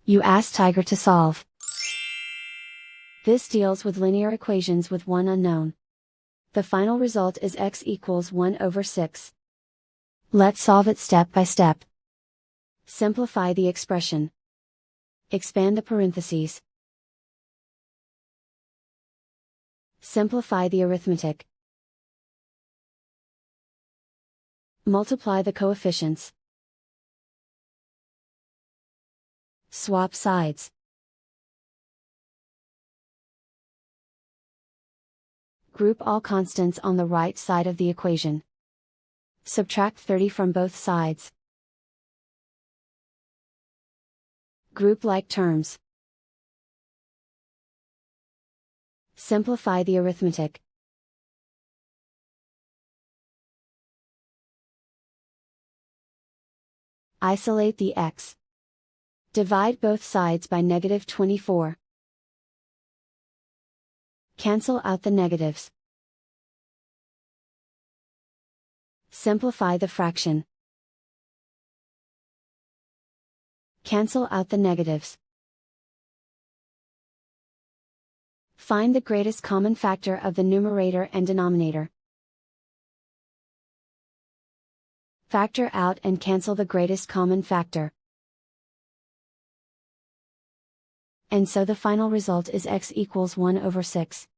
You ask Tiger to solve. This deals with linear equations with one unknown. The final result is x equals 1/6. Let's solve it step by step. Simplify the expression. Expand the parentheses. Simplify the arithmetic. Multiply the coefficients. Swap sides. Group all constants on the right side of the equation. Subtract 30 from both sides. Group like terms. Simplify the arithmetic. Isolate the x. Divide both sides by -24. Cancel out the negatives. Simplify the fraction. Cancel out the negatives. Find the greatest common factor of the numerator and denominator. Factor out and cancel the greatest common factor. And so the final result is x equals 1/6.